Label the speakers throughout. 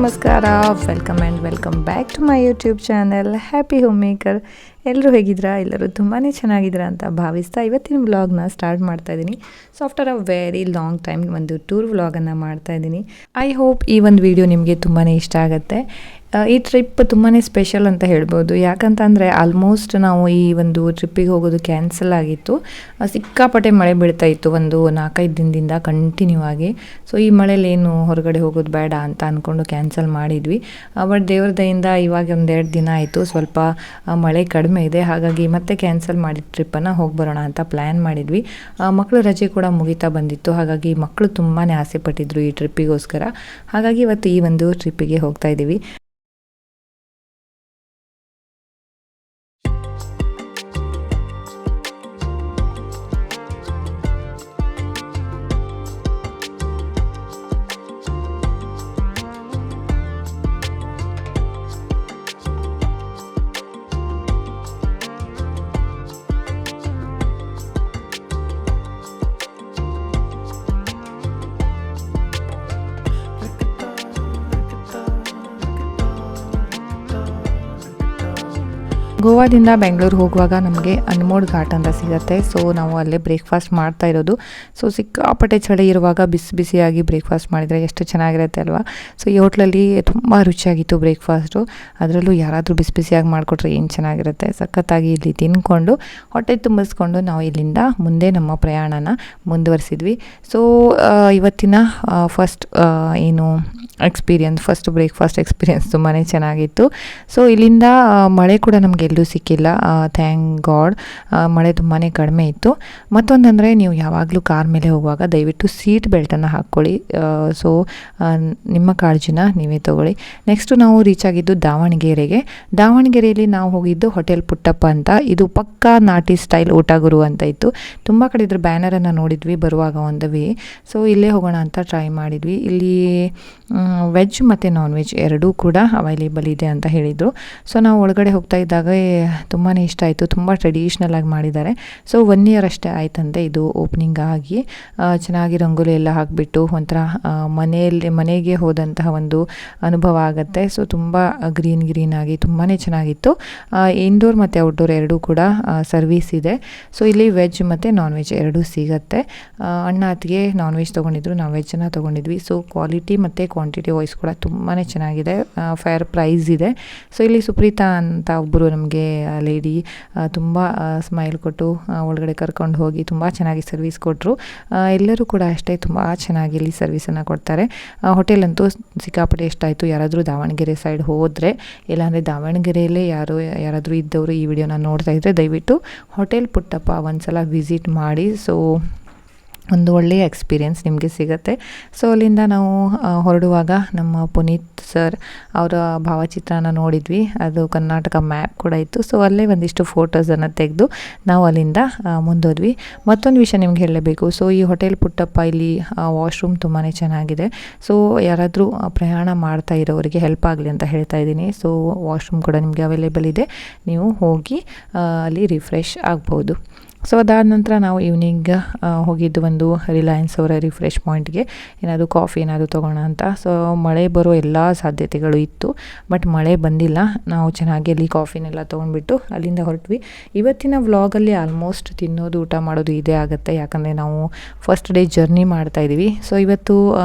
Speaker 1: ನಮಸ್ಕಾರ, welcome back to my YouTube channel happy home maker. ಎಲ್ಲರೂ ಹೇಗಿದ್ದೀರಾ? ಎಲ್ಲರೂ ತುಂಬಾ ಚೆನ್ನಾಗಿದ್ದೀರಾ ಅಂತ ಭಾವಿಸ್ತಾ ಇವತ್ತಿನ ವ್ಲಾಗ್ನ ಸ್ಟಾರ್ಟ್ ಮಾಡ್ತಾ ಇದ್ದೀನಿ. So after a very long time ಒಂದು ಟೂರ್ ವ್ಲಾಗನ್ನು ಮಾಡ್ತಾ ಇದ್ದೀನಿ. ಐ ಹೋಪ್ ಈ ಒಂದು ವಿಡಿಯೋ ನಿಮಗೆ ತುಂಬಾ ಇಷ್ಟ ಆಗುತ್ತೆ. ಈ ಟ್ರಿಪ್ ತುಂಬಾ ಸ್ಪೆಷಲ್ ಅಂತ ಹೇಳ್ಬೋದು. ಯಾಕಂತಂದರೆ ಆಲ್ಮೋಸ್ಟ್ ನಾವು ಈ ಒಂದು ಟ್ರಿಪ್ಪಿಗೆ ಹೋಗೋದು ಕ್ಯಾನ್ಸಲ್ ಆಗಿತ್ತು. ಸಿಕ್ಕಾಪಟ್ಟೆ ಮಳೆ ಬೀಳ್ತಾ ಇತ್ತು ಒಂದು 4-5 ದಿನದಿಂದ ಕಂಟಿನ್ಯೂ ಆಗಿ. ಸೊ ಈ ಮಳೆಯಲ್ಲಿ ಏನು ಹೊರಗಡೆ ಹೋಗೋದು ಬೇಡ ಅಂತ ಅಂದ್ಕೊಂಡು ಕ್ಯಾನ್ಸಲ್ ಮಾಡಿದ್ವಿ. ಬಟ್ ದೇವ್ರ ದಯಿಂದ ಇವಾಗ 1-2 ದಿನ ಆಯಿತು, ಸ್ವಲ್ಪ ಮಳೆ ಕಡಿಮೆ ಇದೆ. ಹಾಗಾಗಿ ಮತ್ತೆ ಕ್ಯಾನ್ಸಲ್ ಮಾಡಿದ ಟ್ರಿಪ್ಪನ್ನು ಹೋಗಿ ಬರೋಣ ಅಂತ ಪ್ಲ್ಯಾನ್ ಮಾಡಿದ್ವಿ. ಮಕ್ಕಳು ರಜೆ ಕೂಡ ಮುಗಿತಾ ಬಂದಿತ್ತು. ಹಾಗಾಗಿ ಮಕ್ಕಳು ತುಂಬಾ ಆಸೆ ಪಟ್ಟಿದ್ರು ಈ ಟ್ರಿಪ್ಪಿಗೋಸ್ಕರ. ಹಾಗಾಗಿ ಇವತ್ತು ಈ ಒಂದು ಟ್ರಿಪ್ಪಿಗೆ ಹೋಗ್ತಾ ಇದ್ದೀವಿ. ಗೋವಾದಿಂದ ಬೆಂಗಳೂರು ಹೋಗುವಾಗ ನಮಗೆ ಅನ್ಮೋಡ್ ಘಾಟ್ ಅಂತ ಸಿಗುತ್ತೆ. ಸೊ ನಾವು ಅಲ್ಲೇ ಬ್ರೇಕ್ಫಾಸ್ಟ್ ಮಾಡ್ತಾ ಇರೋದು. ಸೊ ಸಿಕ್ಕಾಪಟ್ಟೆ ಚಳಿ ಇರುವಾಗ ಬಿಸಿಯಾಗಿ ಬ್ರೇಕ್ಫಾಸ್ಟ್ ಮಾಡಿದರೆ ಎಷ್ಟು ಚೆನ್ನಾಗಿರುತ್ತೆ ಅಲ್ವಾ. ಸೊ ಈ ಹೋಟ್ಲಲ್ಲಿ ತುಂಬ ರುಚಿಯಾಗಿತ್ತು ಬ್ರೇಕ್ಫಾಸ್ಟು. ಅದರಲ್ಲೂ ಯಾರಾದರೂ ಬಿಸಿಯಾಗಿ ಮಾಡಿಕೊಟ್ರೆ ಏನು ಚೆನ್ನಾಗಿರುತ್ತೆ. ಸಖತ್ತಾಗಿ ಇಲ್ಲಿ ತಿನ್ಕೊಂಡು ಹೊಟ್ಟೆ ತುಂಬಿಸ್ಕೊಂಡು ನಾವು ಇಲ್ಲಿಂದ ಮುಂದೆ ನಮ್ಮ ಪ್ರಯಾಣನ ಮುಂದುವರಿಸಿದ್ವಿ. ಸೊ ಇವತ್ತಿನ ಫಸ್ಟ್ ಬ್ರೇಕ್ಫಾಸ್ಟ್ ಎಕ್ಸ್ಪೀರಿಯನ್ಸ್ ತುಂಬಾ ಚೆನ್ನಾಗಿತ್ತು. ಸೊ ಇಲ್ಲಿಂದ ಮಳೆ ಕೂಡ ನಮಗೆ ಎಲ್ಲೂ ಸಿಕ್ಕಿಲ್ಲ, ಥ್ಯಾಂಕ್ ಗಾಡ್. ಮಳೆ ತುಂಬಾ ಕಡಿಮೆ ಇತ್ತು. ಮತ್ತೊಂದಂದರೆ ನೀವು ಯಾವಾಗಲೂ ಕಾರ್ ಮೇಲೆ ಹೋಗುವಾಗ ದಯವಿಟ್ಟು ಸೀಟ್ ಬೆಲ್ಟನ್ನು ಹಾಕ್ಕೊಳ್ಳಿ. ಸೊ ನಿಮ್ಮ ಕಾಳಜಿನ ನೀವೇ ತೊಗೊಳ್ಳಿ. ನೆಕ್ಸ್ಟು ನಾವು ರೀಚ್ ಆಗಿದ್ದು ದಾವಣಗೆರೆಯಲ್ಲಿ ನಾವು ಹೋಗಿದ್ದು ಹೋಟೆಲ್ ಪುಟ್ಟಪ್ಪ ಅಂತ. ಇದು ಪಕ್ಕಾ ನಾಟಿ ಸ್ಟೈಲ್ ಊಟ ಗುರು ಅಂತ ಇತ್ತು. ತುಂಬ ಕಡೆ ಇದ್ರ ಬ್ಯಾನರನ್ನು ನೋಡಿದ್ವಿ ಬರುವಾಗ ಒಂದು ವೇ. ಸೊ ಇಲ್ಲೇ ಹೋಗೋಣ ಅಂತ ಟ್ರೈ ಮಾಡಿದ್ವಿ. ಇಲ್ಲಿ ವೆಜ್ ಮತ್ತು ನಾನ್ ವೆಜ್ ಎರಡೂ ಕೂಡ ಅವೈಲೇಬಲ್ ಇದೆ ಅಂತ ಹೇಳಿದರು. ಸೊ ನಾವು ಒಳಗಡೆ ಹೋಗ್ತಾ ಇದ್ದಾಗ ತುಂಬಾ ಇಷ್ಟ ಆಯಿತು. ತುಂಬ ಟ್ರೆಡಿಷ್ನಲ್ ಆಗಿ ಮಾಡಿದ್ದಾರೆ. ಸೊ 1 year ಅಷ್ಟೇ ಆಯ್ತಂತೆ ಇದು ಓಪನಿಂಗ್ ಆಗಿ. ಚೆನ್ನಾಗಿ ರಂಗೋಲಿ ಎಲ್ಲ ಹಾಕಿಬಿಟ್ಟು ಒಂಥರ ಮನೆಗೆ ಹೋದಂತಹ ಒಂದು ಅನುಭವ ಆಗುತ್ತೆ. ಸೊ ತುಂಬ ಗ್ರೀನ್ ಆಗಿ ತುಂಬಾ ಚೆನ್ನಾಗಿತ್ತು. ಇಂಡೋರ್ ಮತ್ತು ಔಟ್ಡೋರ್ ಎರಡೂ ಕೂಡ ಸರ್ವಿಸ್ ಇದೆ. ಸೊ ಇಲ್ಲಿ ವೆಜ್ ಮತ್ತು ನಾನ್ ವೆಜ್ ಎರಡೂ ಸಿಗುತ್ತೆ. ಅಣ್ಣ ಅತ್ತಿಗೆ ನಾನ್ ವೆಜ್ ತೊಗೊಂಡಿದ್ರು, ನಾವು ವೆಜ್ಜನ್ನು ತೊಗೊಂಡಿದ್ವಿ. ಸೊ ಕ್ವಾಲಿಟಿ ಮತ್ತು ಕ್ವಾಂಟಿಟಿ ವೈಸ್ ಕೂಡ ತುಂಬಾ ಚೆನ್ನಾಗಿದೆ. ಫೇರ್ ಪ್ರೈಸ್ ಇದೆ. ಸೊ ಇಲ್ಲಿ ಸುಪ್ರೀತಾ ಅಂತ ಒಬ್ಬರು ನಮಗೆ ಲೇಡಿ ತುಂಬ ಸ್ಮೈಲ್ ಕೊಟ್ಟು ಒಳಗಡೆ ಕರ್ಕೊಂಡು ಹೋಗಿ ತುಂಬ ಚೆನ್ನಾಗಿ ಸರ್ವಿಸ್ ಕೊಟ್ಟರು. ಎಲ್ಲರೂ ಕೂಡ ಅಷ್ಟೇ ತುಂಬ ಚೆನ್ನಾಗಿ ಇಲ್ಲಿ ಸರ್ವಿಸನ್ನು ಕೊಡ್ತಾರೆ. ಹೋಟೆಲ್ ಅಂತೂ ಸಿಕ್ಕಾಪಟ್ಟೆ ಇಷ್ಟ ಆಯಿತು. ಯಾರಾದರೂ ದಾವಣಗೆರೆ ಸೈಡ್ ಹೋದರೆ, ಇಲ್ಲಾಂದರೆ ದಾವಣಗೆರೆಯಲ್ಲೇ ಯಾರಾದರೂ ಇದ್ದವರು ಈ ವಿಡಿಯೋನ ನೋಡ್ತಾ ಇದ್ದರೆ ದಯವಿಟ್ಟು ಹೋಟೆಲ್ ಪುಟ್ಟಪ್ಪ ಒಂದು ಸಲ ವಿಸಿಟ್ ಮಾಡಿ. ಸೊ ಒಂದು ಒಳ್ಳೆಯ ಎಕ್ಸ್ಪೀರಿಯೆನ್ಸ್ ನಿಮಗೆ ಸಿಗುತ್ತೆ. ಸೊ ಅಲ್ಲಿಂದ ನಾವು ಹೊರಡುವಾಗ ನಮ್ಮ ಪುನೀತ್ ಸರ್ ಅವರ ಭಾವಚಿತ್ರನ ನೋಡಿದ್ವಿ. ಅದು ಕರ್ನಾಟಕ ಮ್ಯಾಪ್ ಕೂಡ ಇತ್ತು. ಸೊ ಅಲ್ಲೇ ಒಂದಿಷ್ಟು ಫೋಟೋಸನ್ನು ತೆಗೆದು ನಾವು ಅಲ್ಲಿಂದ ಮುಂದೋದ್ವಿ. ಮತ್ತೊಂದು ವಿಷಯ ನಿಮ್ಗೆ ಹೇಳಬೇಕು. ಸೊ ಈ ಹೋಟೆಲ್ ಪುಟ್ಟಪ್ಪ ಇಲ್ಲಿ ವಾಶ್ರೂಮ್ ತುಂಬಾ ಚೆನ್ನಾಗಿದೆ. ಸೊ ಯಾರಾದರೂ ಪ್ರಯಾಣ ಮಾಡ್ತಾ ಇರೋರಿಗೆ ಹೆಲ್ಪ್ ಆಗಲಿ ಅಂತ ಹೇಳ್ತಾ ಇದ್ದೀನಿ. ಸೊ ವಾಶ್ರೂಮ್ ಕೂಡ ನಿಮಗೆ ಅವೈಲೇಬಲ್ ಇದೆ. ನೀವು ಹೋಗಿ ಅಲ್ಲಿ ರಿಫ್ರೆಶ್ ಆಗ್ಬೋದು. ಸೊ ಅದಾದ ನಂತರ ನಾವು ಈವ್ನಿಂಗ್ ಹೋಗಿದ್ದು ಒಂದು ರಿಲಯನ್ಸ್ ಅವರ ರಿಫ್ರೆಶ್ ಪಾಯಿಂಟ್ಗೆ ಏನಾದರೂ ಕಾಫಿ ಏನಾದರೂ ತೊಗೋಣ ಅಂತ. ಸೊ ಮಳೆ ಬರೋ ಎಲ್ಲ ಸಾಧ್ಯತೆಗಳು ಇತ್ತು, ಬಟ್ ಮಳೆ ಬಂದಿಲ್ಲ. ನಾವು ಚೆನ್ನಾಗಿ ಅಲ್ಲಿ ಕಾಫಿನೆಲ್ಲ ತೊಗೊಂಡ್ಬಿಟ್ಟು ಅಲ್ಲಿಂದ ಹೊರಟ್ವಿ. ಇವತ್ತಿನ ವ್ಲಾಗಲ್ಲಿ ಆಲ್ಮೋಸ್ಟ್ ತಿನ್ನೋದು ಊಟ ಮಾಡೋದು ಇದೇ ಆಗುತ್ತೆ. ಯಾಕಂದರೆ ನಾವು ಫಸ್ಟ್ ಡೇ ಜರ್ನಿ ಮಾಡ್ತಾಯಿದ್ದೀವಿ. ಸೊ ಇವತ್ತು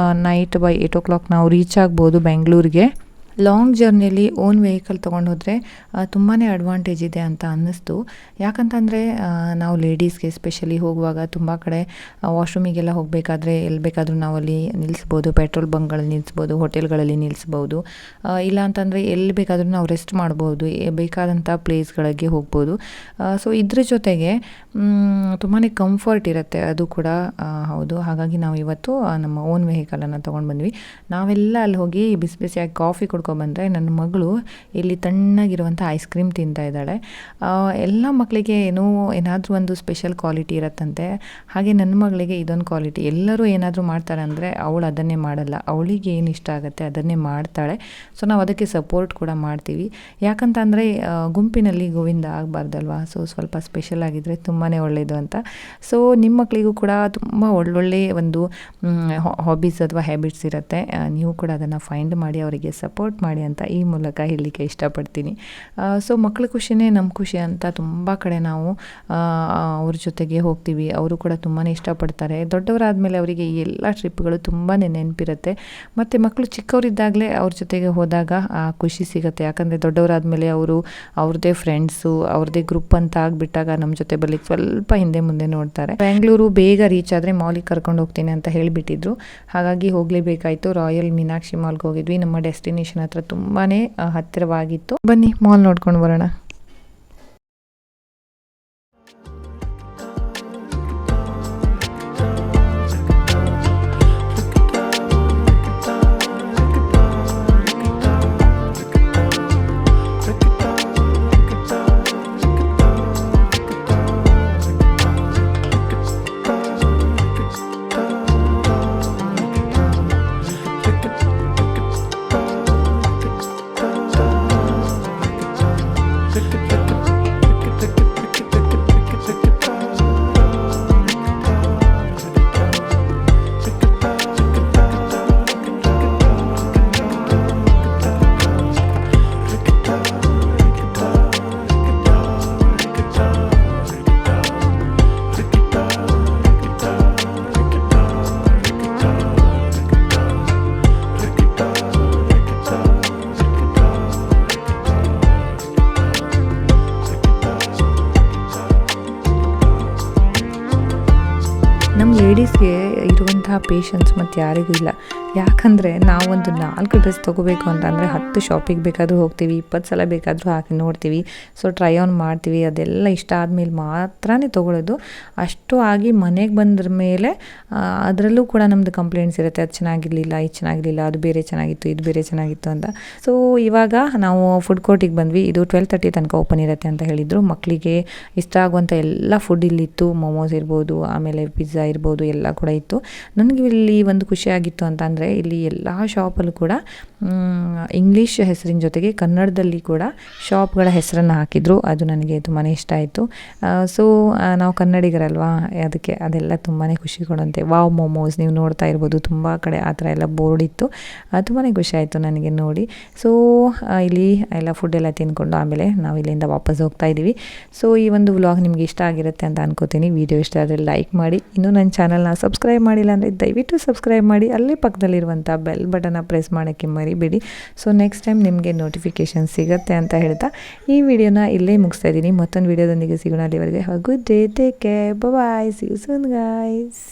Speaker 1: ನೈಟ್ ಬೈ 8 o'clock ನಾವು ರೀಚ್ ಆಗ್ಬೋದು ಬೆಂಗಳೂರಿಗೆ. ಲಾಂಗ್ ಜರ್ನಿಯಲ್ಲಿ ಓನ್ ವೆಹಿಕಲ್ ತೊಗೊಂಡು ಹೋದರೆ ತುಂಬಾ ಅಡ್ವಾಂಟೇಜ್ ಇದೆ ಅಂತ ಅನ್ನಿಸ್ತು. ಯಾಕಂತಂದರೆ ನಾವು ಲೇಡೀಸ್ಗೆ ಎಸ್ಪೆಷಲಿ ಹೋಗುವಾಗ ತುಂಬ ಕಡೆ ವಾಶ್ರೂಮಿಗೆಲ್ಲ ಹೋಗಬೇಕಾದ್ರೆ ಎಲ್ಲಿ ಬೇಕಾದರೂ ನಾವು ಅಲ್ಲಿ ನಿಲ್ಲಿಸ್ಬೋದು. ಪೆಟ್ರೋಲ್ ಬಂಕ್ಗಳಲ್ಲಿ ನಿಲ್ಲಿಸ್ಬೋದು, ಹೋಟೆಲ್ಗಳಲ್ಲಿ ನಿಲ್ಲಿಸ್ಬೋದು. ಇಲ್ಲ ಅಂತಂದರೆ ಎಲ್ಲಿ ಬೇಕಾದರೂ ನಾವು ರೆಸ್ಟ್ ಮಾಡ್ಬೋದು, ಬೇಕಾದಂಥ ಪ್ಲೇಸ್ಗಳಿಗೆ ಹೋಗ್ಬೋದು. ಸೊ ಇದ್ರ ಜೊತೆಗೆ ತುಂಬಾ ಕಂಫರ್ಟ್ ಇರುತ್ತೆ, ಅದು ಕೂಡ ಹೌದು. ಹಾಗಾಗಿ ನಾವು ಇವತ್ತು ನಮ್ಮ ಓನ್ ವೆಹಿಕಲನ್ನು ತೊಗೊಂಡು ಬಂದ್ವಿ. ನಾವೆಲ್ಲ ಅಲ್ಲಿ ಹೋಗಿ ಬಿಸಿಯಾಗಿ ಕಾಫಿ ನೋಡ್ಕೊಬಂದರೆ ನನ್ನ ಮಗಳು ಇಲ್ಲಿ ತಣ್ಣಗಿರುವಂಥ ಐಸ್ ಕ್ರೀಮ್ ತಿಂತಾ ಇದ್ದಾಳೆ. ಎಲ್ಲ ಮಕ್ಕಳಿಗೆ ಏನಾದರೂ ಒಂದು ಸ್ಪೆಷಲ್ ಕ್ವಾಲಿಟಿ ಇರುತ್ತಂತೆ. ಹಾಗೆ ನನ್ನ ಮಗಳಿಗೆ ಇದೊಂದು ಕ್ವಾಲಿಟಿ, ಎಲ್ಲರೂ ಏನಾದರೂ ಮಾಡ್ತಾರೆ ಅಂದರೆ ಅವಳು ಅದನ್ನೇ ಮಾಡಲ್ಲ, ಅವಳಿಗೆ ಏನು ಇಷ್ಟ ಆಗುತ್ತೆ ಅದನ್ನೇ ಮಾಡ್ತಾಳೆ. ಸೊ ನಾವು ಅದಕ್ಕೆ ಸಪೋರ್ಟ್ ಕೂಡ ಮಾಡ್ತೀವಿ. ಯಾಕಂತ ಅಂದರೆ ಗುಂಪಿನಲ್ಲಿ ಗೋವಿಂದ ಆಗಬಾರ್ದಲ್ವಾ. ಸೊ ಸ್ವಲ್ಪ ಸ್ಪೆಷಲ್ ಆಗಿದ್ದರೆ ತುಂಬಾ ಒಳ್ಳೆಯದು ಅಂತ. ಸೊ ನಿಮ್ಮ ಮಕ್ಕಳಿಗೂ ಕೂಡ ತುಂಬ ಒಳ್ಳೊಳ್ಳೆ ಒಂದು ಹಾಬೀಸ್ ಅಥವಾ ಹ್ಯಾಬಿಟ್ಸ್ ಇರುತ್ತೆ. ನೀವು ಕೂಡ ಅದನ್ನು ಫೈಂಡ್ ಮಾಡಿ ಅವರಿಗೆ ಸಪೋರ್ಟ್ ಮಾಡಿ ಅಂತ ಈ ಮೂಲಕ ಹೇಳಲಿಕ್ಕೆ ಇಷ್ಟಪಡ್ತೀನಿ. ಸೊ ಮಕ್ಕಳ ಖುಷಿನೇ ನಮ್ಮ ಖುಷಿ ಅಂತ ತುಂಬ ಕಡೆ ನಾವು ಅವ್ರ ಜೊತೆಗೆ ಹೋಗ್ತೀವಿ. ಅವರು ಕೂಡ ತುಂಬಾ ಇಷ್ಟಪಡ್ತಾರೆ. ದೊಡ್ಡವರಾದಮೇಲೆ ಅವರಿಗೆ ಈ ಎಲ್ಲ ಟ್ರಿಪ್ಗಳು ತುಂಬಾ ನೆನಪಿರುತ್ತೆ. ಮತ್ತು ಮಕ್ಕಳು ಚಿಕ್ಕವರಿದ್ದಾಗಲೇ ಅವ್ರ ಜೊತೆಗೆ ಹೋದಾಗ ಆ ಖುಷಿ ಸಿಗುತ್ತೆ. ಯಾಕಂದರೆ ದೊಡ್ಡವರಾದಮೇಲೆ ಅವರು ಅವ್ರದ್ದೇ ಫ್ರೆಂಡ್ಸು, ಅವ್ರದ್ದೇ ಗ್ರೂಪ್ ಅಂತ ಆಗಿಬಿಟ್ಟಾಗ ನಮ್ಮ ಜೊತೆ ಬರ್ಲಿಕ್ಕೆ ಸ್ವಲ್ಪ ಹಿಂದೆ ಮುಂದೆ ನೋಡ್ತಾರೆ. ಬೆಂಗಳೂರು ಬೇಗ ರೀಚ್ ಆದರೆ ಮಾಲಿಗೆ ಕರ್ಕೊಂಡು ಹೋಗ್ತೀನಿ ಅಂತ ಹೇಳಿಬಿಟ್ಟಿದ್ರು. ಹಾಗಾಗಿ ಹೋಗಲೇಬೇಕಾಯಿತು. ರಾಯಲ್ ಮೀನಾಕ್ಷಿ ಮಾಲ್ಗೆ ಹೋಗಿದ್ವಿ. ನಮ್ಮ ಡೆಸ್ಟಿನೇಷನ್ ಹತ್ರ ತುಂಬಾ ಹತ್ತಿರವಾಗಿತ್ತು. ಬನ್ನಿ ಮಾಲ್ ನೋಡ್ಕೊಂಡು ಬರೋಣ. ನಮ್ಮ ಲೇಡೀಸ್ಗೆ ಇರುವಂತಹ ಪೇಷನ್ಸ್ ಮತ್ತು ಯಾರಿಗೂ ಇಲ್ಲ. ಯಾಕಂದರೆ ನಾವೊಂದು 4 ಡ್ರೆಸ್ ತೊಗೋಬೇಕು ಅಂತಂದರೆ 10 ಶಾಪಿಗೆ ಬೇಕಾದರೂ ಹೋಗ್ತೀವಿ, 20 ಸಲ ಬೇಕಾದರೂ ಹಾಕಿ ನೋಡ್ತೀವಿ. ಸೊ ಟ್ರೈ ಆನ್ ಮಾಡ್ತೀವಿ. ಅದೆಲ್ಲ ಇಷ್ಟ ಆದಮೇಲೆ ಮಾತ್ರನೇ ತೊಗೊಳ್ಳೋದು. ಅಷ್ಟು ಆಗಿ ಮನೆಗೆ ಬಂದ್ರ ಮೇಲೆ ಅದರಲ್ಲೂ ಕೂಡ ನಮ್ಮದು ಕಂಪ್ಲೇಂಟ್ಸ್ ಇರುತ್ತೆ. ಅದು ಚೆನ್ನಾಗಿರಲಿಲ್ಲ, ಇದು ಚೆನ್ನಾಗಿರಲಿಲ್ಲ, ಅದು ಬೇರೆ ಚೆನ್ನಾಗಿತ್ತು, ಇದು ಬೇರೆ ಚೆನ್ನಾಗಿತ್ತು ಅಂತ. ಸೊ ಇವಾಗ ನಾವು ಫುಡ್ ಕೋರ್ಟಿಗೆ ಬಂದ್ವಿ. ಇದು 12:30 ತನಕ ಓಪನ್ ಇರುತ್ತೆ ಅಂತ ಹೇಳಿದರು. ಮಕ್ಕಳಿಗೆ ಇಷ್ಟ ಆಗುವಂಥ ಎಲ್ಲ ಫುಡ್ ಇಲ್ಲಿತ್ತು. ಮೊಮೋಸ್ ಇರ್ಬೋದು, ಆಮೇಲೆ ಪಿಜ್ಜಾ ಇರ್ಬೋದು, ಎಲ್ಲ ಕೂಡ ಇತ್ತು. ನನಗೆ ಇಲ್ಲಿ ಒಂದು ಖುಷಿಯಾಗಿತ್ತು ಅಂತ ಅಂದರೆ ಇಲ್ಲಿ ಎಲ್ಲ ಶಾಪಲ್ಲೂ ಕೂಡ ಇಂಗ್ಲೀಷ್ ಹೆಸರಿನ ಜೊತೆಗೆ ಕನ್ನಡದಲ್ಲಿ ಕೂಡ ಶಾಪ್ಗಳ ಹೆಸರನ್ನು ಹಾಕಿದರು. ಅದು ನನಗೆ ತುಂಬಾ ಇಷ್ಟ ಆಯಿತು. ಸೊ ನಾವು ಕನ್ನಡಿಗರಲ್ವಾ, ಅದಕ್ಕೆ ಅದೆಲ್ಲ ತುಂಬಾ ಖುಷಿ ಕೊಡುವಂತೆ. ವಾವ್ ಮೊಮೋಸ್ ನೀವು ನೋಡ್ತಾ ಇರ್ಬೋದು, ತುಂಬ ಕಡೆ ಆ ಥರ ಎಲ್ಲ ಬೋರ್ಡ್ ಇತ್ತು. ತುಂಬಾ ಖುಷಿ ಆಯಿತು ನನಗೆ ನೋಡಿ. ಸೊ ಇಲ್ಲಿ ಎಲ್ಲ ಫುಡ್ ಎಲ್ಲ ತಿಂದ್ಕೊಂಡು ಆಮೇಲೆ ನಾವು ಇಲ್ಲಿಂದ ವಾಪಸ್ ಹೋಗ್ತಾ ಇದ್ದೀವಿ. ಸೊ ಈ ಒಂದು ವ್ಲಾಗ್ ನಿಮಗೆ ಇಷ್ಟ ಆಗಿರುತ್ತೆ ಅಂತ ಅನ್ಕೋತೀನಿ. ವಿಡಿಯೋ ಇಷ್ಟ ಆದರೆ ಲೈಕ್ ಮಾಡಿ. ಇನ್ನೂ ನನ್ನ ಚಾನಲ್ನ ಸಬ್ಸ್ಕ್ರೈಬ್ ಮಾಡಿಲ್ಲ ಅಂದರೆ ದಯವಿಟ್ಟು ಸಬ್ಸ್ಕ್ರೈಬ್ ಮಾಡಿ. ಅಲ್ಲೇ ಪಕ್ಕದಲ್ಲಿರುವಂಥ ಬೆಲ್ ಬಟನ್ನ ಪ್ರೆಸ್ ಮಾಡೋಕ್ಕೆ ಮರಿಬೇಡಿ. ಸೊ ನೆಕ್ಸ್ಟ್ ಟೈಮ್ ನಿಮಗೆ ನೋಟಿಫಿಕೇಷನ್ ಸಿಗುತ್ತೆ ಅಂತ ಹೇಳ್ತಾ ಈ ವಿಡಿಯೋನ ಇಲ್ಲೇ ಮುಗಿಸ್ತಾ ಇದ್ದೀನಿ. ಮತ್ತೊಂದು ವಿಡಿಯೋದೊಂದಿಗೆ ಸಿಗೋಣ. ಅಲ್ಲಿವರೆಗೆ good day, take care, bye, see you soon guys.